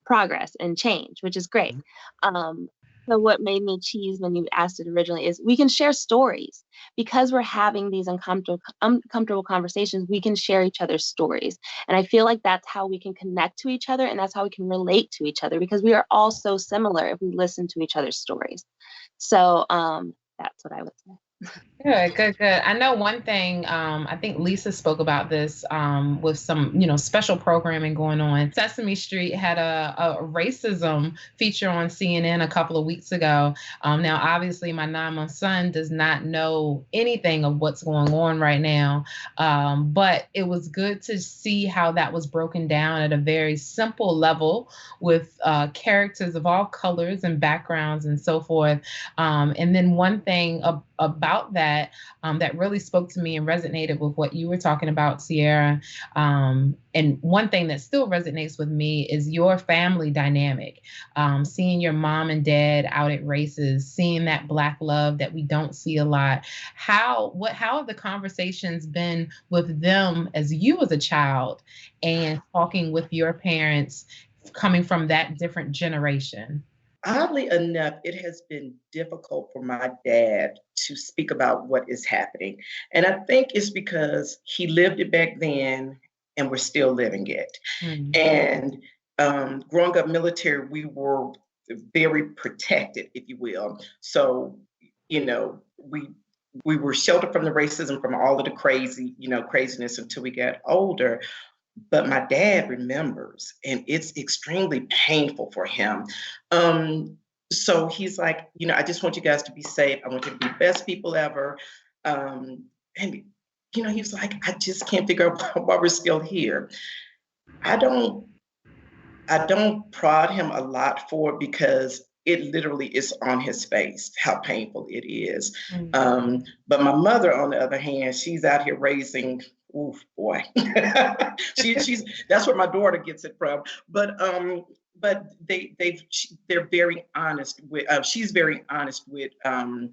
progress and change, which is great. So what made me cheese when you asked it originally is we can share stories because we're having these uncomfortable conversations. We can share each other's stories, and I feel like that's how we can connect to each other, and that's how we can relate to each other because we are all so similar if we listen to each other's stories. So that's what I would say. Good, good, good. I know one thing, I think Lisa spoke about this with some, special programming going on. Sesame Street had a racism feature on CNN a couple of weeks ago. Now, obviously, my 9-month son does not know anything of what's going on right now, but it was good to see how that was broken down at a very simple level with characters of all colors and backgrounds and so forth. And then one thing about that that really spoke to me and resonated with what you were talking about, Sierra. And one thing that still resonates with me is your family dynamic. Seeing your mom and dad out at races, seeing that Black love that we don't see a lot. How have the conversations been with them as you as a child and talking with your parents coming from that different generation? Oddly enough, it has been difficult for my dad to speak about what is happening. And I think it's because he lived it back then and we're still living it. And growing up military, we were very protected, if you will. So, we were sheltered from the racism, from all of the craziness until we got older. But my dad remembers, and it's extremely painful for him. So he's like, I just want you guys to be safe. I want you to be the best people ever. And he's like, I just can't figure out why we're still here. I don't prod him a lot for it because it literally is on his face how painful it is. But my mother, on the other hand, she's out here raising. Oof, boy, she's that's where my daughter gets it from. But they're very honest with. She's very honest with how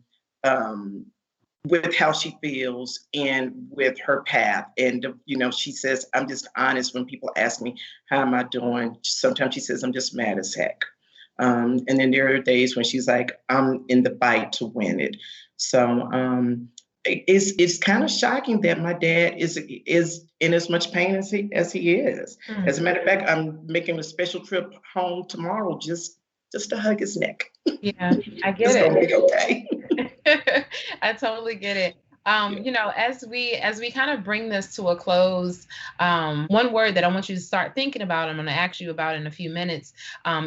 she feels and with her path. And, she says, I'm just honest when people ask me, how am I doing? Sometimes she says, I'm just mad as heck. And then there are days when she's like, I'm in the fight to win it. So it's kind of shocking that my dad is in as much pain as he is. As a matter of fact, I'm making a special trip home tomorrow just to hug his neck. Yeah, I get it's it. Gonna be okay. I totally get it. As we kind of bring this to a close, one word that I want you to start thinking about, I'm going to ask you about in a few minutes,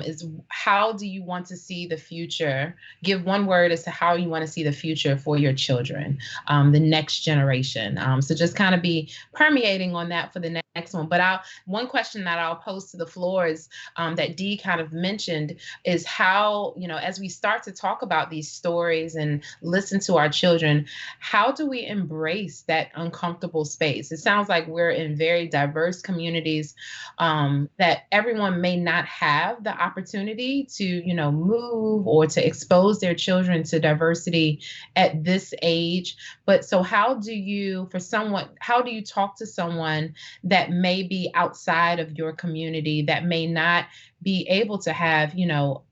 is how do you want to see the future? Give one word as to how you want to see the future for your children, the next generation. So just kind of be permeating on that for the next one. But one question that I'll pose to the floor is that Dee kind of mentioned is how, as we start to talk about these stories and listen to our children, how do we embrace that uncomfortable space? It sounds like we're in very diverse communities that everyone may not have the opportunity to, move or to expose their children to diversity at this age. But so how do you talk to someone that may be outside of your community, that may not be able to have,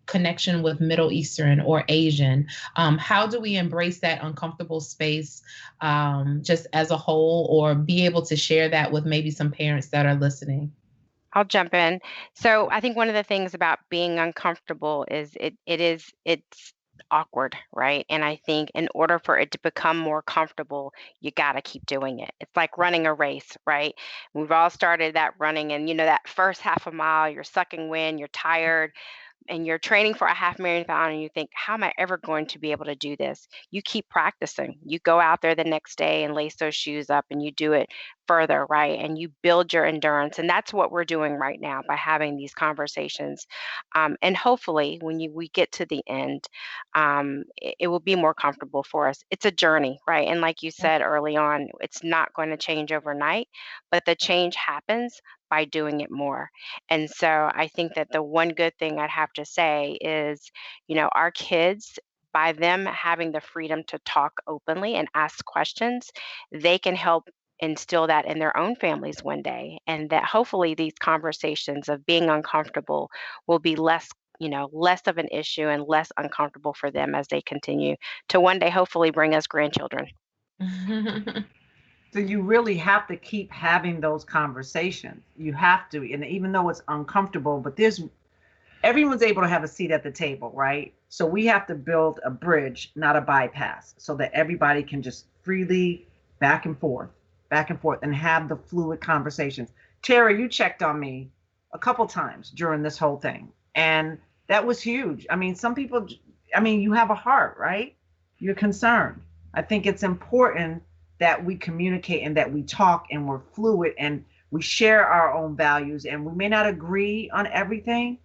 connection with Middle Eastern or Asian? How do we embrace that uncomfortable space just as a whole, or be able to share that with maybe some parents that are listening? I'll jump in. So I think one of the things about being uncomfortable is it's awkward, right? And I think in order for it to become more comfortable, you got to keep doing it. It's like running a race, right? We've all started that running, and that first half a mile, you're sucking wind, you're tired, and you're training for a half marathon and you think, how am I ever going to be able to do this? You keep practicing. You go out there the next day and lace those shoes up and you do it further, right? And you build your endurance. And that's what we're doing right now by having these conversations. And hopefully, when we get to the end, it will be more comfortable for us. It's a journey, right? And like you said early on, it's not going to change overnight, but the change happens by doing it more. And so I think that the one good thing I'd have to say is, our kids, by them having the freedom to talk openly and ask questions, they can help instill that in their own families one day, and that hopefully these conversations of being uncomfortable will be less, less of an issue and less uncomfortable for them as they continue to one day hopefully bring us grandchildren. So you really have to keep having those conversations. You have to, and even though it's uncomfortable, but everyone's able to have a seat at the table, right? So we have to build a bridge, not a bypass, so that everybody can just freely back and forth, and have the fluid conversations. Tara, you checked on me a couple times during this whole thing, and that was huge. I mean, some people, you have a heart, right? You're concerned. I think it's important that we communicate and that we talk and we're fluid and we share our own values, and we may not agree on everything,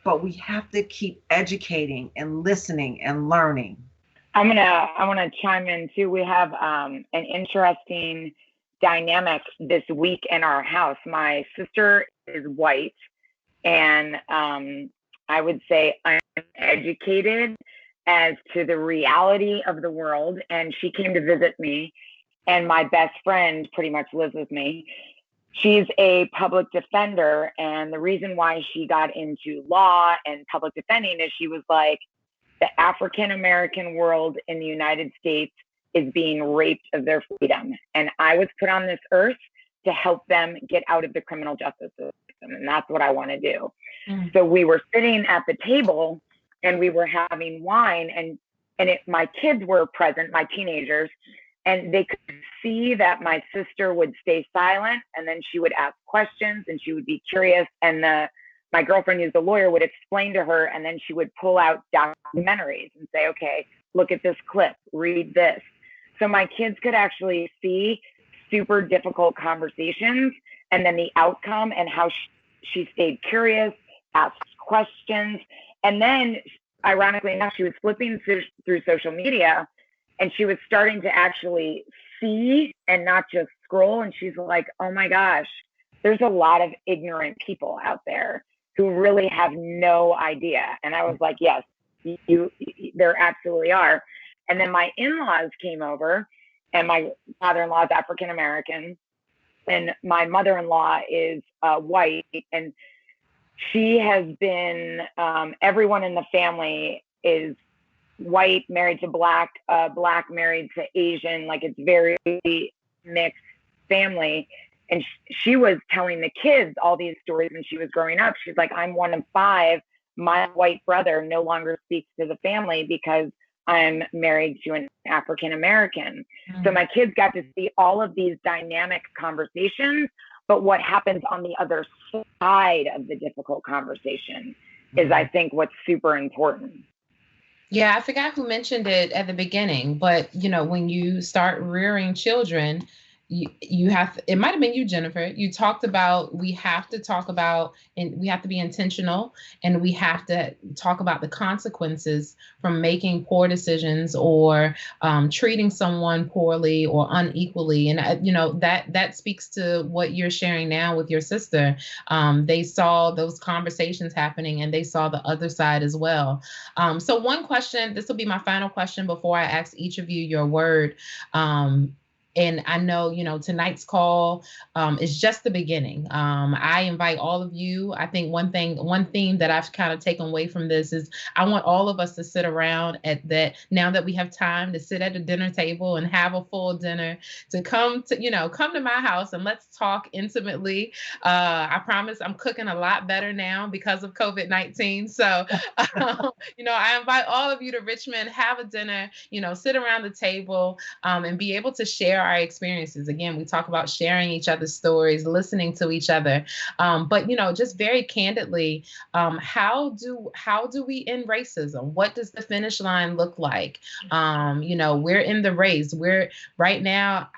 but we have to keep educating and listening and learning. I want to chime in too. We have an interesting dynamic this week in our house. My sister is white, and I would say I'm educated as to the reality of the world. And she came to visit me, and my best friend pretty much lives with me. She's a public defender, and the reason why she got into law and public defending is she was like, the African American world in the United States is being raped of their freedom, and I was put on this earth to help them get out of the criminal justice system, and that's what I want to do. So we were sitting at the table and we were having wine, and my kids were present, my teenagers, and they could see that my sister would stay silent, and then she would ask questions and she would be curious. And my girlfriend, who's a lawyer, would explain to her, and then she would pull out documentaries and say, okay, look at this clip, read this. So my kids could actually see super difficult conversations and then the outcome and how she stayed curious, asked questions. And then, ironically enough, she was flipping through social media, and she was starting to actually see and not just scroll. And she's like, oh my gosh, there's a lot of ignorant people out there who really have no idea. And I was like, yes, there absolutely are. And then my in-laws came over, and my father-in-law is African American, and my mother-in-law is white. And she has been, everyone in the family is white married to black, black married to Asian. Like, it's very mixed family. And she was telling the kids all these stories when she was growing up. She's like, I'm one of 5. My white brother no longer speaks to the family because I'm married to an African American. So my kids got to see all of these dynamic conversations, but what happens on the other side of the difficult conversation is, I think, what's super important. Yeah, I forgot who mentioned it at the beginning, but when you start rearing children, you have, it might have been you, Jennifer. You talked about, we have to talk about, and we have to be intentional, and we have to talk about the consequences from making poor decisions or treating someone poorly or unequally. And that speaks to what you're sharing now with your sister. They saw those conversations happening, and they saw the other side as well. So one question, this will be my final question before I ask each of you your word. And I know, tonight's call is just the beginning. I invite all of you. I think one theme that I've kind of taken away from this is I want all of us to sit around now that we have time to sit at a dinner table and have a full dinner, to come to my house and let's talk intimately. I promise I'm cooking a lot better now because of COVID-19. So, I invite all of you to Richmond, have a dinner, sit around the table and be able to share our experiences. Again, we talk about sharing each other's stories, listening to each other. But just very candidly, how do we end racism? What does the finish line look like? We're in the race. We're right now,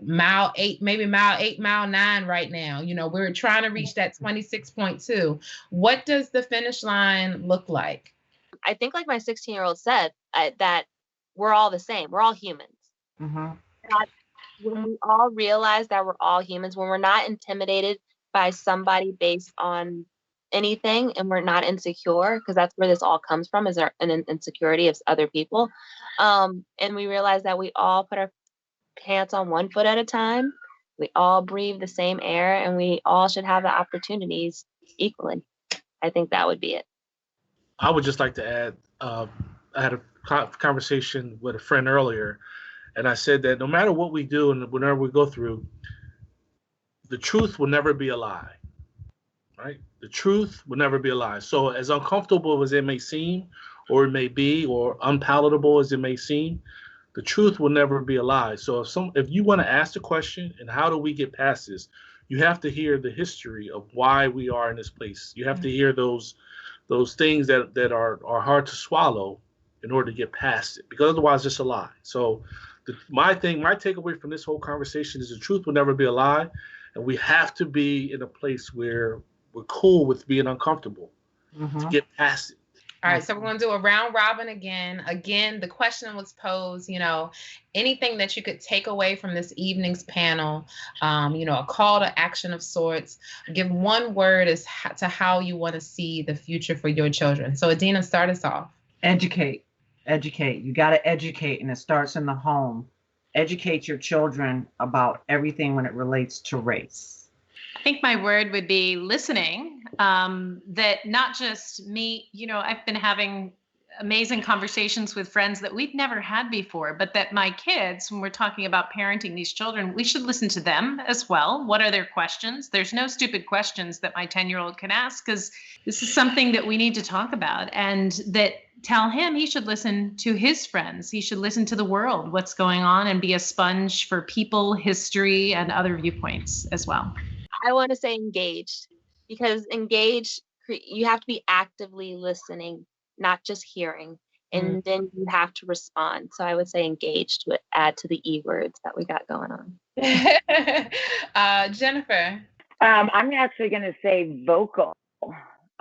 mile 8, maybe mile 8, mile 9 right now. We're trying to reach that 26.2. What does the finish line look like? I think, like my 16-year-old said, that we're all the same. We're all humans. Mm-hmm. When we all realize that we're all humans, when we're not intimidated by somebody based on anything, and we're not insecure, because that's where this all comes from, is an insecurity of other people. And we realize that we all put pants on one foot at a time. We all breathe the same air, and we all should have the opportunities equally. I think that would be it. I would just like to add, I had a conversation with a friend earlier, and I said that no matter what we do and whenever we go through, the truth will never be a lie, right? The truth will never be a lie. So as uncomfortable as it may seem, or it may be, or unpalatable as it may seem, the truth will never be a lie. So if you want to ask the question, and how do we get past this, you have to hear the history of why we are in this place. You have to hear those things that are hard to swallow in order to get past it, because otherwise it's a lie. So my takeaway from this whole conversation is the truth will never be a lie, and we have to be in a place where we're cool with being uncomfortable to get past it. All right, so we're going to do a round robin again. Again, the question was posed, anything that you could take away from this evening's panel, a call to action of sorts. Give one word as to how you want to see the future for your children. So Adina, start us off. Educate. You got to educate, and it starts in the home. Educate your children about everything when it relates to race. I think my word would be listening. That not just me, I've been having amazing conversations with friends that we've never had before, but that my kids, when we're talking about parenting these children, we should listen to them as well. What are their questions? There's no stupid questions that my 10-year-old can ask, because this is something that we need to talk about, and that tell him he should listen to his friends. He should listen to the world, what's going on, and be a sponge for people, history, and other viewpoints as well. I want to say engaged, because engaged, you have to be actively listening, not just hearing, and then you have to respond. So I would say engaged would add to the E words that we got going on. Jennifer. I'm actually going to say vocal.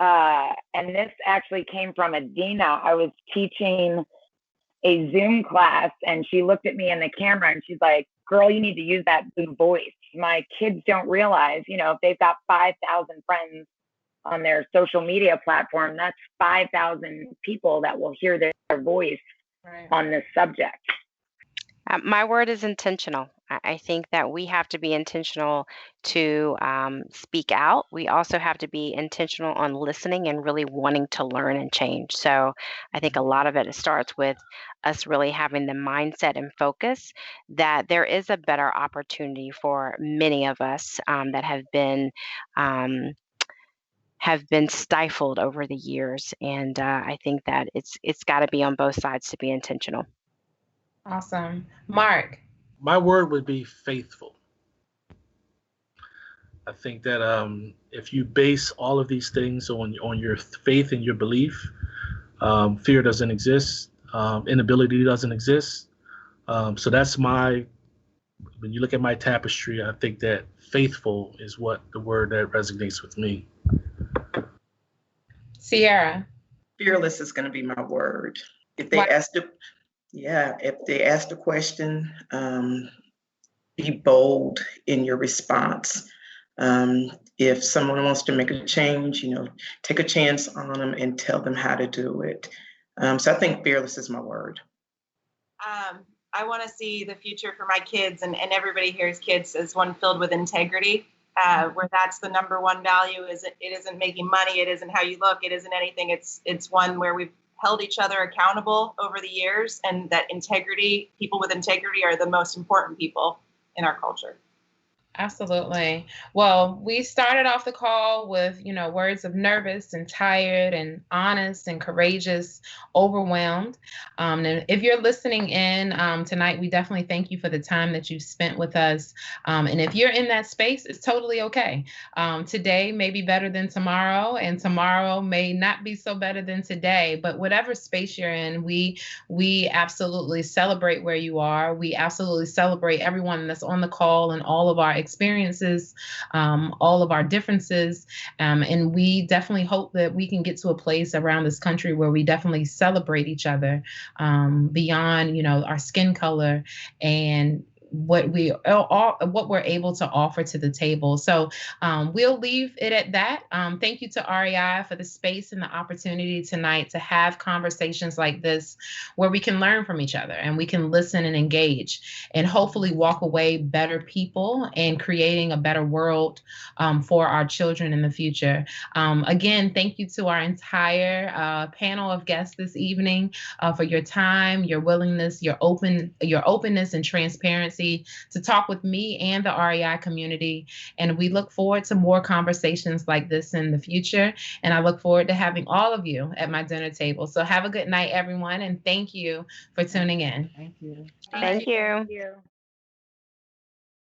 And this actually came from Adina. I was teaching a Zoom class, and she looked at me in the camera and she's like, "Girl, you need to use that blue voice." My kids don't realize, if they've got 5,000 friends on their social media platform, that's 5,000 people that will hear their voice on this subject. My word is intentional. I think that we have to be intentional to speak out. We also have to be intentional on listening and really wanting to learn and change. So I think a lot of it starts with us really having the mindset and focus that there is a better opportunity for many of us that have been stifled over the years. And I think that it's got to be on both sides to be intentional. Awesome. Mark. My word would be faithful. I think that if you base all of these things on your faith and your belief, fear doesn't exist, inability doesn't exist. So that's when you look at my tapestry, I think that faithful is what the word that resonates with me. Sierra. Fearless is going to be my word. If they ask the question, be bold in your response. If someone wants to make a change, take a chance on them and tell them how to do it. So I think fearless is my word. I want to see the future for my kids, and everybody here's kids, as one filled with integrity, where that's the number one value. It isn't making money. It isn't how you look. It isn't anything. It's one where we've held each other accountable over the years, and that people with integrity are the most important people in our culture. Absolutely. Well, we started off the call with, words of nervous and tired and honest and courageous, overwhelmed. And if you're listening in tonight, we definitely thank you for the time that you spent with us. And if you're in that space, it's totally okay. Today may be better than tomorrow, and tomorrow may not be so better than today. But whatever space you're in, we absolutely celebrate where you are. We absolutely celebrate everyone that's on the call and all of our experiences, all of our differences. And we definitely hope that we can get to a place around this country where we definitely celebrate each other beyond, our skin color, and what we're able to offer to the table. So we'll leave it at that. Thank you to REI for the space and the opportunity tonight to have conversations like this where we can learn from each other and we can listen and engage and hopefully walk away better people and creating a better world for our children in the future. Again, thank you to our entire panel of guests this evening for your time, your willingness, your openness and transparency to talk with me and the REI community. And we look forward to more conversations like this in the future. And I look forward to having all of you at my dinner table. So have a good night, everyone. And thank you for tuning in. Thank you. Thank you. Thank you.